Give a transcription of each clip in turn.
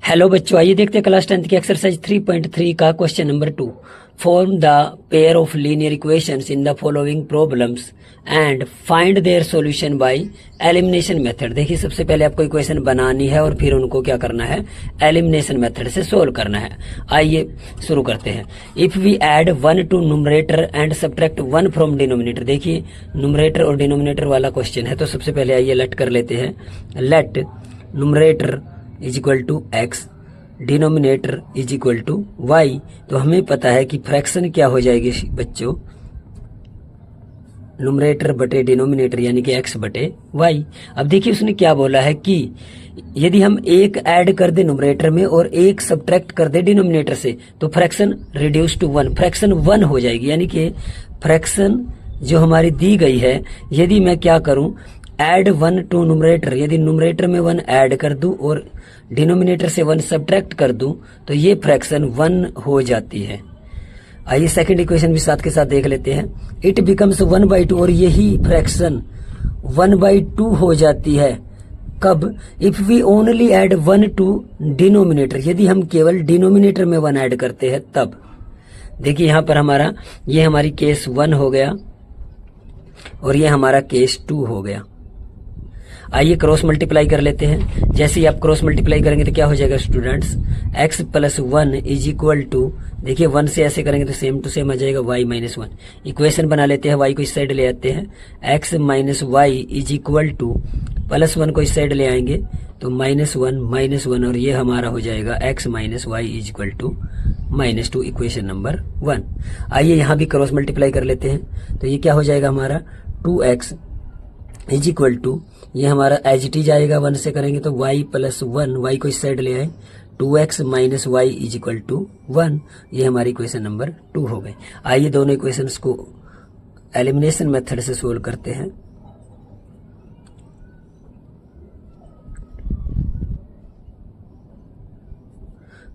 Hello बच्चों, आइए देखते हैं क्लास 10 की एक्सरसाइज 3.3 का question number 2। Form the pair of linear equations in the following problems and find their solution by elimination method. देखिए, सबसे पहले आपको इक्वेशन बनानी है और फिर उनको क्या करना है, एलिमिनेशन मेथड से सोल्व करना है। आइए शुरू करते हैं। If we add 1 to numerator and subtract 1 from denominator. देखिए, न्यूमरेटर और डिनोमिनेटर वाला क्वेश्चन है, तो सबसे पहले आइए लेट कर लेते हैं। Let numerator is equal to x, denominator is equal to y. तो हमें पता है कि फ्रैक्शन क्या हो जाएगी बच्चों, न्यूमरेटर बटे डिनोमिनेटर यानी कि एक्स बटे वाई। अब देखिए उसने क्या बोला है कि यदि हम एक ऐड कर दे न्यूमरेटर में और एक सब्ट्रैक्ट कर दे डिनोमिनेटर से तो फ्रैक्शन रिड्यूस टू 1, फ्रैक्शन 1 हो जाएगी। यानी कि फ्रैक्शन जो हमारी दी गई है, यदि मैं क्या करूं, ऐड 1 टू न्यूमरेटर, यदि न्यूमरेटर में 1 ऐड कर दूं और डिनोमिनेटर से 1 सब्ट्रैक्ट कर दूं तो ये फ्रैक्शन 1 हो जाती है। आइए सेकंड इक्वेशन भी साथ के साथ देख लेते हैं। इट बिकम्स 1/2, और यही फ्रैक्शन 1/2 हो जाती है। कब? If we only add 1 to denominator, यदि हम केवल डिनोमिनेटर में 1 ऐड करते हैं तब। देखिए यहां पर हमारा ये हमारी केस 1 हो गया और ये हमारा केस 2 हो गया। आइए क्रॉस मल्टीप्लाई कर लेते हैं। जैसे ही आप क्रॉस मल्टीप्लाई करेंगे तो क्या हो जाएगा students, x plus 1 is equal to, देखिए 1 से ऐसे करेंगे तो सेम टू सेम आ जाएगा y माइनस 1। इक्वेशन बना लेते हैं, y को इस साइड ले आते हैं, x minus y is equal to plus 1 को इस साइड ले आएंगे तो -1 और ये हमारा हो जाएगा x minus y is equal to -2, equation number 1। आइए यहाँ भी क्रॉस मल्टीप्लाई कर लेते हैं, तो ये क्या हो जाएगा हमारा 2x इज इक्वल टू, ये हमारा एज इट इज आएगा, 1 से करेंगे तो y प्लस 1, y को इस साइड ले आए, 2x minus y is equal to 1। ये हमारी इक्वेशन नंबर 2 हो गई। आइए दोनों इक्वेशंस को एलिमिनेशन मेथड से सोल्व करते हैं।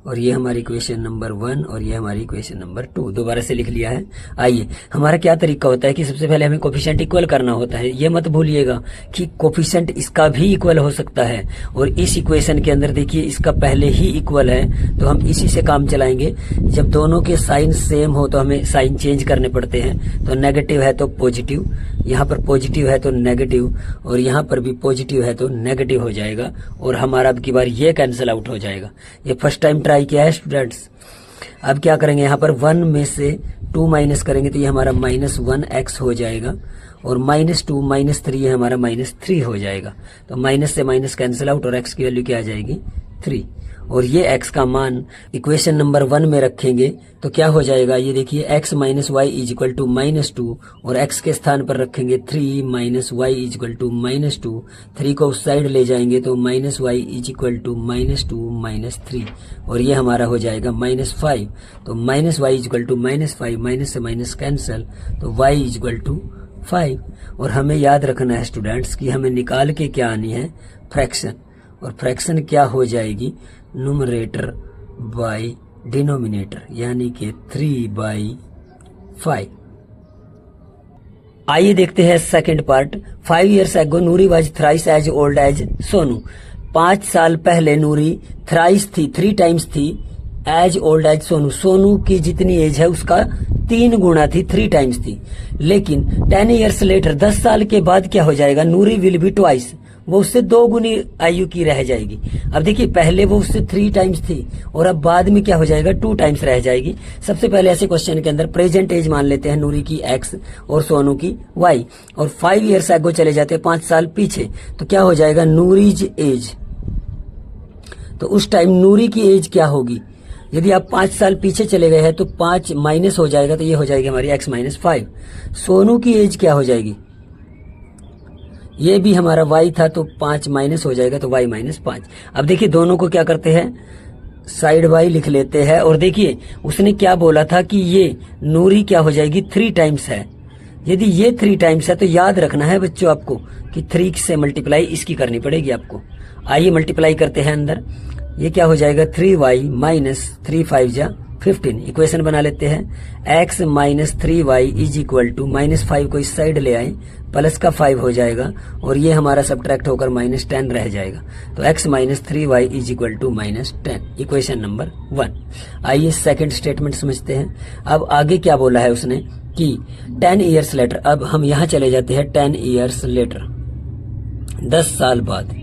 और ये हमारी इक्वेशन नंबर 1 और ये हमारी इक्वेशन नंबर 2 दोबारा से लिख लिया है। आइए, हमारा क्या तरीका होता है कि सबसे पहले हमें कोफिशिएंट इक्वल करना होता है। ये मत भूलिएगा कि कोफिशिएंट इसका भी इक्वल हो सकता है, और इस इक्वेशन के अंदर देखिए इसका पहले ही इक्वल है तो हम इसी से काम चलाएंगे। जब दोनों के साइन सेम हो तो हमें साइन चेंज करने पड़ते हैं, तो नेगेटिव है तो पॉजिटिव, यहाँ पर पॉजिटिव है तो नेगेटिव, और यहाँ पर भी पॉजिटिव है तो नेगेटिव हो जाएगा, और हमारा अब की बार ये कैंसिल आउट हो जाएगा। ये फर्स्ट टाइम ट्राई किया है स्टूडेंट्स। अब क्या करेंगे, यहाँ पर 1 में से 2 माइनस करेंगे तो ये हमारा -1x हो जाएगा, और -2 -3 ये हमारा -3 हो जाएगा। तो माइनस से माइनस कैंसिल आउट और x की वैल्यू क्या आ जाएगी 3, और ये x का मान इक्वेशन नंबर 1 में रखेंगे तो क्या हो जाएगा, ये देखिए x minus y is equal to -2, और x के स्थान पर रखेंगे 3 minus y is equal to -2, 3 को उस साइड ले जाएंगे तो -y इज इक्वल टू -2 -3, और ये हमारा हो जाएगा -5। तो -y is equal to -5, minus से माइनस कैंसल, तो y इज इक्वल टू 5। और हमें याद रखना है स्टूडेंट्स कि हमें निकाल के क्या आनी है, फ्रैक्शन, और फ्रैक्शन क्या हो जाएगी, न्यूमरेटर बाय डिनोमिनेटर, यानी कि 3/5। आइए देखते हैं second part. 5 years ago Noori was thrice as old as Sonu. 5 साल पहले नूरी थ्राइस थी, 3 टाइम्स थी, as old as Sonu, Sonu की जितनी एज है उसका 3 गुना थी, 3 टाइम्स थी। लेकिन 10 years लेटर, 10 साल के बाद क्या हो जाएगा, नूरी विल बी ट्वाइस, वो उससे 2 गुनी आयु की रह जाएगी। अब देखिए पहले वो उससे 3 टाइम्स थी और अब बाद में क्या हो जाएगा, 2 टाइम्स रह जाएगी। सबसे पहले ऐसे क्वेश्चन के अंदर प्रेजेंट एज मान लेते हैं नूरी की x और सोनू की y, और 5 years एगो चले जाते हैं 5 साल पीछे, तो क्या हो जाएगा नूरीज एज। तो उस टाइम नूरी की एज क्या होगी, यदि आप 5 साल पीछे चले गए हैं तो 5 माइनस हो जाएगा, तो ये हो जाएगी हमारी x माइनस 5। सोनू की एज क्या हो जाएगी, ये भी हमारा y था तो 5 माइनस हो जाएगा तो y माइनस 5। अब देखिए दोनों को क्या करते हैं, साइड बाई लिख लेते हैं, और देखिए उसने क्या बोला था कि ये नूरी क्या हो जाएगी 3 टाइम्स है। यदि ये 3 टाइम्स है तो याद रखना है बच्चों आपको कि 3 से मल्टीप्लाई इसकी करनी पड़ेगी आपको। आइए मल्टीप्लाई करते हैं अंदर, ये क्या हो जाएगा 3y माइनस 3 5 जा 15। इक्वेशन बना लेते हैं। x minus 3y is equal to -5 को इस साइड ले आए, प्लस का 5 हो जाएगा और ये हमारा सब्ट्रैक्ट होकर -10 रह जाएगा। तो x minus 3y is equal to -10, equation number 1। आइए सेकंड स्टेटमेंट समझते हैं। अब आगे क्या बोला है उसने कि 10 ईयर्स लेटर। अब हम यहां चले जाते हैं 10 ईयर्स लेटर, 10 साल बाद।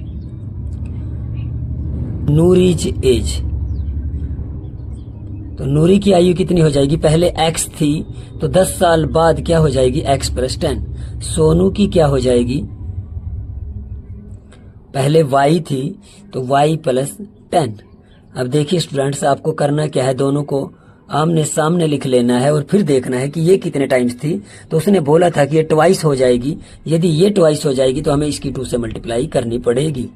नूरीज एज, तो नूरी की आयु कितनी हो जाएगी? पहले x थी तो 10 साल बाद क्या हो जाएगी? x plus 10। सोनू की क्या हो जाएगी? पहले y थी तो y प्लस 10। अब देखिए स्टूडेंट्स, आपको करना क्या है, दोनों को आमने सामने लिख लेना है और फिर देखना है कि ये कितने टाइम्स थी। तो उसने बोला था कि ये ट्वाइस हो जाएगी। यदि ये ट्वाइस हो जाएगी तो हमें इसकी 2 से मल्टीप्लाई करनी पड़ेगी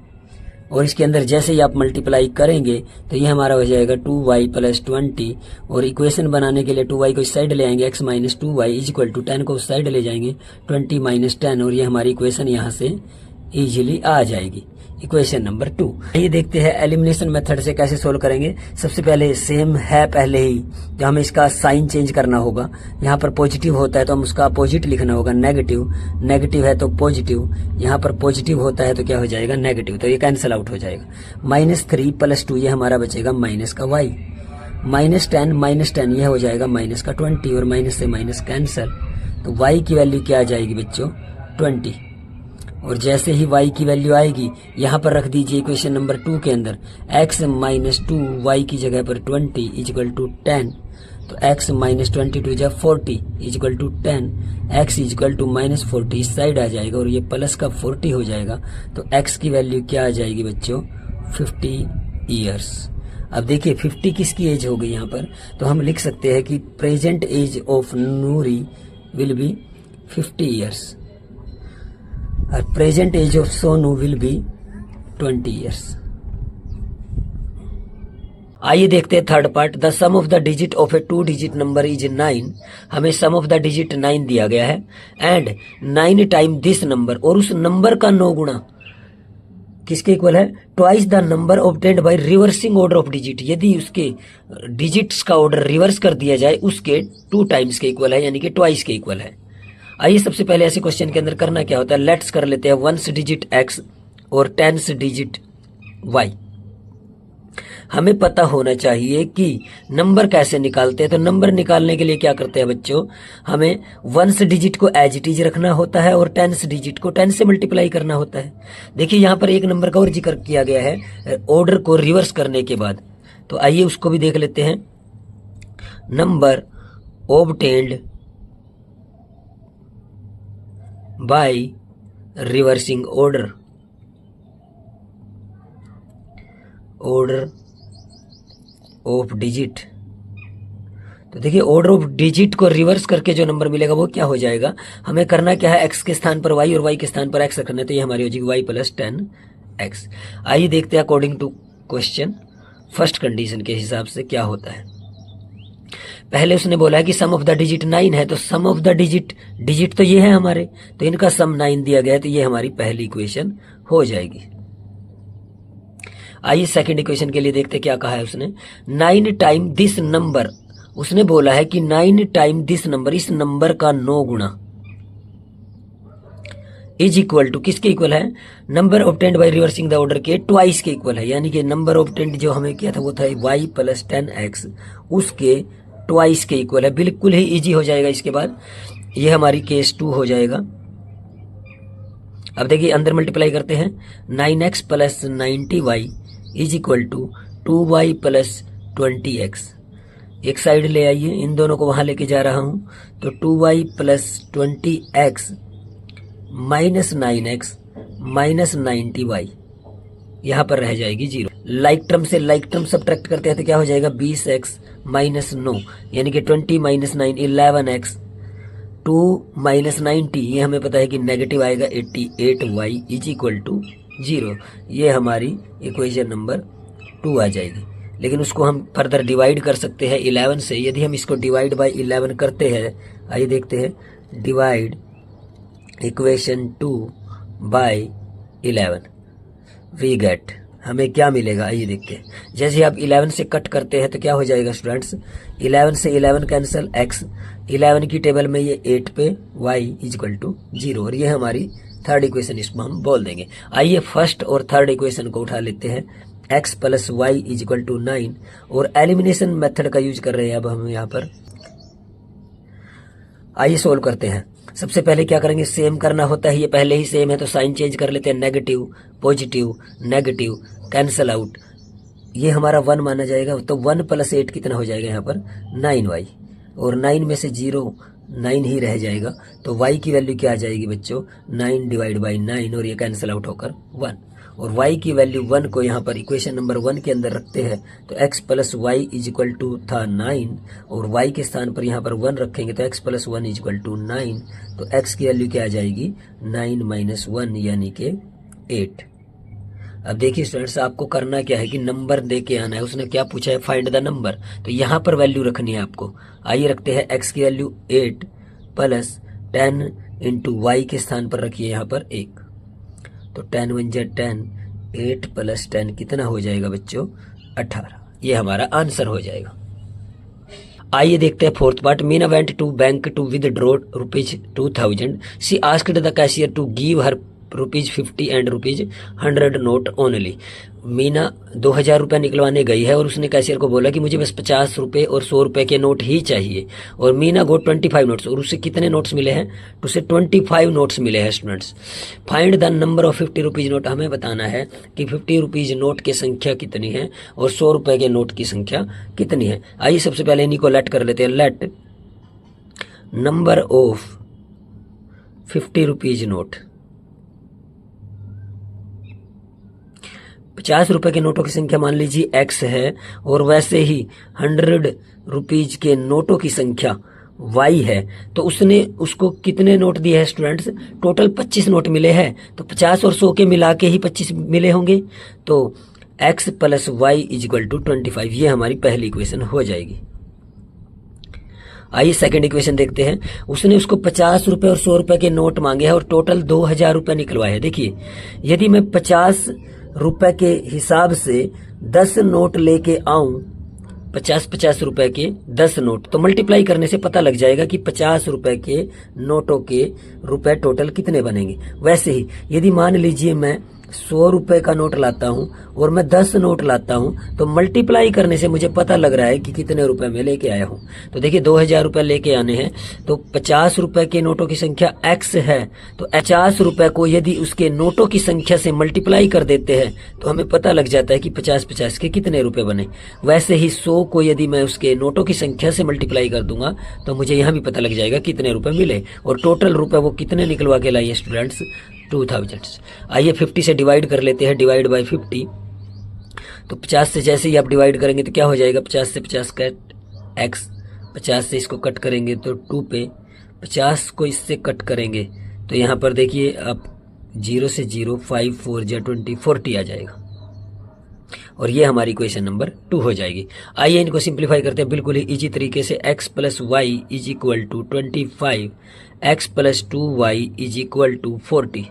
और इसके अंदर जैसे ही आप मल्टीप्लाई करेंगे तो ये हमारा हो जाएगा 2y प्लस 20। और इक्वेशन बनाने के लिए 2y को इस साइड ले आएंगे, x minus 2y is equal to 10 को उस साइड ले जाएंगे, 20 माइनस 10, और ये हमारी इक्वेशन यहाँ से इजीली आ जाएगी। Equation number 2। ये देखते हैं एलिमिनेशन मेथड से कैसे सोल्व करेंगे। सबसे पहले सेम है पहले ही, तो हमें इसका साइन चेंज करना होगा। यहाँ पर पॉजिटिव होता है तो हम उसका अपोजिट लिखना होगा, नेगेटिव। नेगेटिव है तो पॉजिटिव, यहाँ पर पॉजिटिव होता है तो क्या हो जाएगा? नेगेटिव। तो ये कैंसिल आउट हो जाएगा। -3 प्लस 2 ये हमारा बचेगा माइनस का y, -10 माइनस 10 यह हो जाएगा माइनस का 20, और माइनस से माइनस कैंसिल। तो y की वैल्यू क्या आ जाएगी बच्चों? 20। और जैसे ही y की वैल्यू आएगी यहाँ पर रख दीजिए इक्वेशन नंबर 2 के अंदर, x माइनस 2 y की जगह पर 20 इज इक्वल टू 10। तो x माइनस 22 जा 40 is equal to 10, x is equal to -40 इस साइड आ जाएगा और ये प्लस का 40 हो जाएगा। तो x की वैल्यू क्या आ जाएगी बच्चों? 50 ईयर्स। अब देखिए 50 किसकी एज हो गई यहाँ पर, तो हम लिख सकते हैं कि present age of Noori will be 50 years और present age of Sonu will be 20 years. आइए देखते हैं third part. The sum of the digit of a 2 digit number is 9। हमें सम ऑफ द डिजिट 9 दिया गया है एंड 9 टाइम दिस नंबर, और उस नंबर का 9 गुना किसके इक्वल है? Twice the number obtained by reversing order of digit. यदि उसके डिजिट्स का ऑर्डर रिवर्स कर दिया जाए उसके 2 टाइम्स के इक्वल है, यानी कि ट्वाइस के इक्वल है। आइए सबसे पहले ऐसे क्वेश्चन के अंदर करना क्या होता है, लेट्स कर लेते हैं 1 डिजिट x और 10 डिजिट y। हमें पता होना चाहिए कि नंबर कैसे निकालते हैं। तो नंबर निकालने के लिए क्या करते हैं बच्चों, हमें 1 डिजिट को एज इट इज रखना होता है और 10 डिजिट को 10 से मल्टीप्लाई करना होता है। देखिए यहाँ पर एक नंबर का और जिक्र किया गया है ऑर्डर को रिवर्स करने के बाद, तो आइए उसको भी देख लेते हैं। Number obtained by reversing order of digit. तो देखिए ऑर्डर ऑफ डिजिट को रिवर्स करके जो नंबर मिलेगा वो क्या हो जाएगा, हमें करना क्या है, x के स्थान पर y और y के स्थान पर x रखना है। तो ये हमारी हो जाएगी y प्लस 10x। आइए देखते हैं according to question first condition के हिसाब से क्या होता है। पहले उसने बोला है कि सम ऑफ द डिजिट 9 है, तो सम ऑफ द डिजिट तो ये है हमारे, तो इनका सम 9 दिया गया है, तो ये हमारी पहली इक्वेशन हो जाएगी। आइए सेकंड इक्वेशन के लिए देखते क्या कहा है उसने। 9 टाइम दिस नंबर, उसने बोला है कि 9 टाइम दिस नंबर, इस नंबर का 9 गुना इज इक्वल टू किसके इक्वल है, number obtained by reversing the order के ट्वाइस के इक्वल है। यानी कि नंबर ऑब्टेन्ड जो हमें किया था वो था y प्लस 10x, उसके ट्वाइस के इक्वल है। बिल्कुल ही इजी हो जाएगा। इसके बाद ये हमारी केस 2 हो जाएगा। अब देखिए अंदर मल्टीप्लाई करते हैं, 9x plus 90y is equal to 2y plus 20x। एक साइड ले आइए, इन दोनों को वहां लेके जा रहा हूं, तो 2y plus 20x minus 9x minus 90y यहां पर रह जाएगी 0। लाइक टर्म से लाइक टर्म सब्ट्रैक्ट करते हैं तो क्या हो जाएगा, 20x माइनस 9 यानी कि 20 माइनस 9 11x, 2 माइनस 90 ये हमें पता है कि नेगेटिव आएगा, 88y इज इक्वल टू 0। ये हमारी इक्वेशन नंबर 2 आ जाएगी। लेकिन उसको हम फर्दर डिवाइड कर सकते हैं 11 से। यदि हम इसको डिवाइड बाय 11 करते हैं, आइए देखते हैं, divide equation 2 by 11 we get हमें क्या मिलेगा, आइए देखते हैं। जैसे आप 11 से कट करते हैं तो क्या हो जाएगा स्टूडेंट्स, 11 से 11 कैंसिल, x 11 की टेबल में ये 8 पे y इक्वल टू 0, और ये हमारी थर्ड इक्वेशन, इसको हम बोल देंगे। आइए फर्स्ट और थर्ड इक्वेशन को उठा लेते हैं, x plus y equal to 9, और एलिमिनेशन मेथड का यूज कर रहे हैं अब हम यहाँ पर। आइए सोल्व करते हैं। सबसे पहले क्या करेंगे, सेम करना होता है, ये पहले ही सेम है तो साइन चेंज कर लेते हैं, negative positive negative cancel out, ये हमारा 1 माना जाएगा। तो 1 प्लस 8 कितना हो जाएगा यहाँ पर 9y, और 9 में से 0 9 ही रह जाएगा, तो y की वैल्यू क्या आ जाएगी बच्चों 9 डिवाइड बाई 9, और ये कैंसल आउट होकर 1, और y की वैल्यू 1 को यहाँ पर इक्वेशन नंबर 1 के अंदर रखते हैं, तो x plus y equal to था 9, और y के स्थान पर यहाँ पर 1 रखेंगे तो x प्लस 1 इक्वल टू 9, तो x की वैल्यू क्या आ जाएगी 9 माइनस 1 यानी कि 8। अब देखिए स्टूडेंट्स, आपको करना क्या है कि नंबर दे के आना है। उसने क्या पूछा है, फाइंड द नंबर, तो यहाँ पर वैल्यू रखनी है आपको। आइए रखते हैं x की वैल्यू 8 प्लस 10 इंटू वाई के स्थान पर रखिए यहाँ पर 1, तो 10 1 जा 10, 8 प्लस 10 कितना हो जाएगा बच्चों 18, ये हमारा आंसर हो जाएगा। आइए देखते हैं fourth part. Meena went to bank to withdraw ₹2000, she asked the cashier to give her ₹50 and ₹100 note only. Meena 2000 रुपये निकलवाने गई है और उसने कैशियर को बोला कि मुझे बस 50 रुपये और 100 रुपये के नोट ही चाहिए, और मीना गो 25 नोट्स, और उसे कितने नोट्स मिले हैं, तो उसे 25 नोट्स मिले हैं students. Find the number of 50 rupees note, हमें बताना है कि 50 रुपीज नोट की संख्या कितनी है और 100 रुपये के नोट की संख्या कितनी है। आइए सबसे पहले इन्हीं को लेट कर लेते हैं। Let number of 50 rupees note, 50 रुपए के नोटों की संख्या मान लीजिए x है, और वैसे ही 100 रुपीज के नोटों की संख्या y है, तो उसने उसको कितने नोट दिए हैं स्टूडेंट्स, टोटल 25 नोट मिले हैं, तो 50 और 100 के मिला के ही 25 मिले होंगे, तो x plus y equal to 25, ये हमारी पहली इक्वेशन हो जाएगी। आइए सेकंड इक्वेशन देखते हैं। उसने उसको 50 रुपए और 100 रुपए के नोट मांगे हैं और टोटल 2000 रुपए निकलवाए हैं। देखिए, यदि मैं 50 रुपए के हिसाब से 10 नोट लेके आऊं, 50 रुपए के 10 नोट, तो मल्टीप्लाई करने से पता लग जाएगा कि 50 रुपए के नोटों के रुपए टोटल कितने बनेंगे। वैसे ही यदि मान लीजिए मैं 100 रुपए का नोट लाता हूं और मैं 10 नोट लाता हूं, तो मल्टीप्लाई करने से मुझे पता लग रहा है कि कितने रुपए में लेके आया हूं। तो देखिए 2000 रुपए लेके आने हैं, तो 50 रुपए के नोटों की संख्या x है, तो 50 रुपए को यदि उसके नोटों की संख्या से मल्टीप्लाई कर देते हैं तो हमें पता लग जाता है कि 50 के कितने रुपए बने। वैसे ही 100 को यदि मैं उसके नोटों की संख्या से मल्टीप्लाई कर दूंगा तो मुझे यहाँ भी पता लग जाएगा कितने रुपए मिले, और टोटल रुपए वो कितने निकलवा के लाइए स्टूडेंट्स 2000। आइए 50 से डिवाइड कर लेते हैं, डिवाइड बाय 50, तो 50 से जैसे ही आप डिवाइड करेंगे तो क्या हो जाएगा, 50 से 50 कट x, 50 से इसको कट करेंगे तो 2 पे, 50 को इससे कट करेंगे तो यहाँ पर देखिए आप 0 से 0, 5 4 जा 20, 40 आ जाएगा, और ये हमारी क्वेश्चन नंबर 2 हो जाएगी। आइए इनको सिंप्लीफाई करते हैं बिल्कुल ही इजी तरीके से। x plus y is equal to 25, x plus 2y is equal to 40।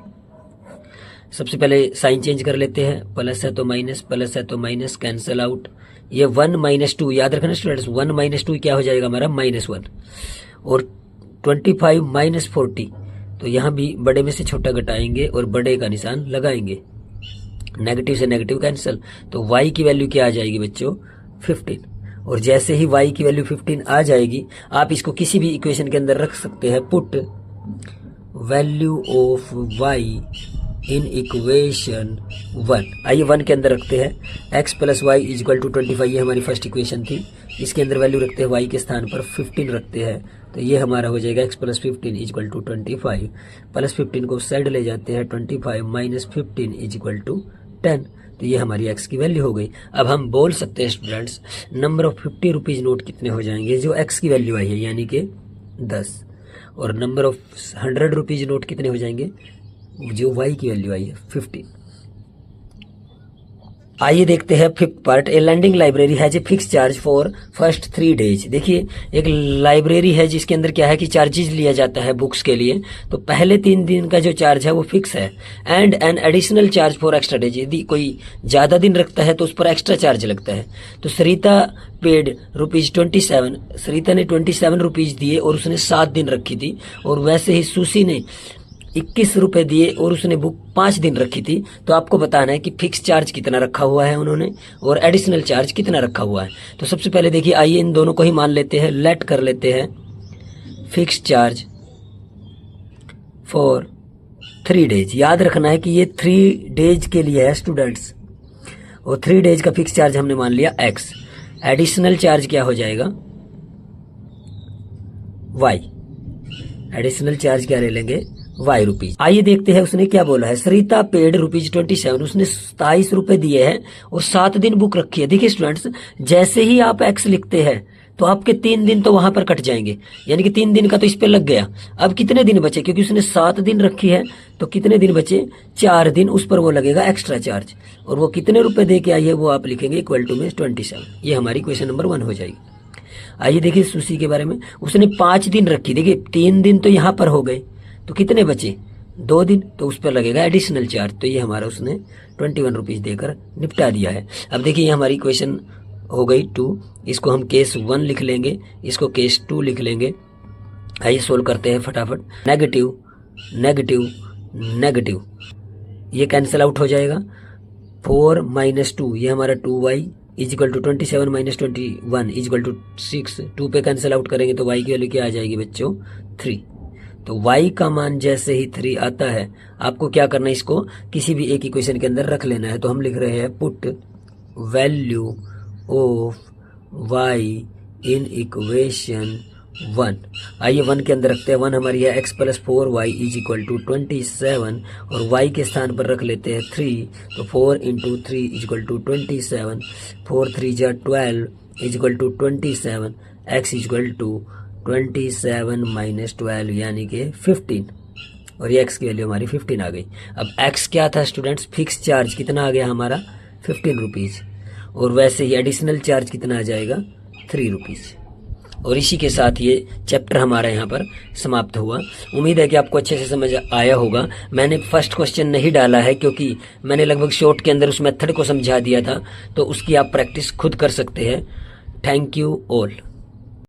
सबसे पहले साइन चेंज कर लेते हैं, प्लस है तो माइनस, प्लस है तो माइनस, कैंसल आउट। ये 1 माइनस 2 याद रखना स्टूडेंट्स, 1 माइनस 2 क्या हो जाएगा हमारा -1, और 25 माइनस 40, तो यहाँ भी बड़े में से छोटा घटाएंगे और बड़े का निशान लगाएंगे, नेगेटिव से नेगेटिव कैंसिल, तो y की वैल्यू क्या आ जाएगी बच्चों 15, और जैसे ही y की वैल्यू 15 आ जाएगी, आप इसको किसी भी इक्वेशन के अंदर रख सकते हैं। Put value of y in equation 1, आइए 1 के अंदर रखते हैं, x plus y equal to 25, ये हमारी फर्स्ट इक्वेशन थी, इसके अंदर वैल्यू रखते हैं y के स्थान पर 15 रखते हैं, तो ये हमारा हो जाएगा x plus 15 equal to 25, plus 15 को साइड ले जाते हैं, 25 माइनस 15 इक्वल टू 10, तो ये हमारी x की वैल्यू हो गई। अब हम बोल सकते हैं students number of 50 rupees note कितने हो जाएंगे जो x की वैल्यू आई है यानी कि 10, और नंबर ऑफ 100 रुपीज नोट कितने हो जाएंगे जो y की वैल्यू आई है 15। आइए देखते हैं fifth part. A lending library has a fix charge for first 3 days. देखिए एक लाइब्रेरी है जिसके अंदर क्या है कि चार्जेस लिया जाता है बुक्स के लिए, तो पहले 3 दिन का जो चार्ज है वो फिक्स है। And an additional charge for extra days, यदि कोई ज्यादा दिन रखता है तो उस पर एक्स्ट्रा चार्ज लगता है। तो सरिता पेड ₹27। सरिता ने 27 रुपीज दिए और उसने 7 दिन रखी थी। और वैसे ही सुशी ने 21 रुपए दिए और उसने बुक 5 दिन रखी थी। तो आपको बताना है कि फिक्स चार्ज कितना रखा हुआ है उन्होंने और एडिशनल चार्ज कितना रखा हुआ है। तो सबसे पहले देखिए, आइए इन दोनों को ही मान लेते हैं, लेट कर लेते हैं फिक्स चार्ज फॉर 3 डेज। याद रखना है कि ये 3 डेज के लिए है स्टूडेंट्स, और 3 डेज का फिक्स चार्ज हमने मान लिया x। एडिशनल चार्ज क्या हो जाएगा y। एडिशनल चार्ज क्या ले लेंगे y रुपीज। आइए देखते हैं उसने क्या बोला है। सरिता पेड ₹27, उसने 27 रुपए दिए हैं और 7 दिन बुक रखी है। देखिए स्टूडेंट्स, जैसे ही आप x लिखते हैं तो आपके 3 दिन तो वहां पर कट जाएंगे, यानी कि 3 दिन का तो इस पे लग गया। अब कितने दिन बचे, क्योंकि उसने 7 दिन रखी है तो कितने दिन बचे, 4 दिन, उस पर वो लगेगा एक्स्ट्रा चार्ज। और वो कितने रुपए दे के आई है वो आप लिखेंगे इक्वल टू में 27। ये हमारी क्वेश्चन नंबर 1 हो जाएगी। आइए देखिए सुशी के बारे में। उसने 5 दिन रखी, देखिए 3 दिन तो यहाँ पर हो गए, तो कितने बचे, 2 दिन, तो उस पर लगेगा एडिशनल चार्ज। तो ये हमारा उसने 21 रुपीज देकर निपटा दिया है। अब देखिए ये हमारी क्वेश्चन हो गई 2। इसको हम केस 1 लिख लेंगे, इसको केस 2 लिख लेंगे। आइए सोल्व करते हैं फटाफट। नेगेटिव नेगेटिव नेगेटिव, ये कैंसिल आउट हो जाएगा। 4 - 2, ये हमारा 2y is equal to 27 - 21 is equal to 6। 2 पे कैंसिल आउट करेंगे तो y की वैल्यू क्या आ जाएगी बच्चों, 3। तो y का मान जैसे ही 3 आता है, आपको क्या करना है, इसको किसी भी एक इक्वेशन के अंदर रख लेना है। तो हम लिख रहे हैं put value of y in equation 1। आइए 1 के अंदर रखते हैं। 1 हमारी है x + 4y इजिकल टू 27, और y के स्थान पर रख लेते हैं 3। तो 4 × 3 equal to 27, 4 3 = 12 equal to 27, x equal to 27 - 12 यानी कि 15, और ये x की वैल्यू हमारी 15 आ गई। अब x क्या था स्टूडेंट्स, फिक्स चार्ज कितना आ गया हमारा, 15 रुपीज, और वैसे ही एडिशनल चार्ज कितना आ जाएगा, 3 रुपीज। और इसी के साथ ये चैप्टर हमारा यहाँ पर समाप्त हुआ। उम्मीद है कि आपको अच्छे से समझ आया होगा। मैंने फर्स्ट क्वेश्चन नहीं डाला है क्योंकि मैंने लगभग शॉर्ट के अंदर उस मेथड को समझा दिया था, तो उसकी आप प्रैक्टिस खुद कर सकते हैं। Thank you all.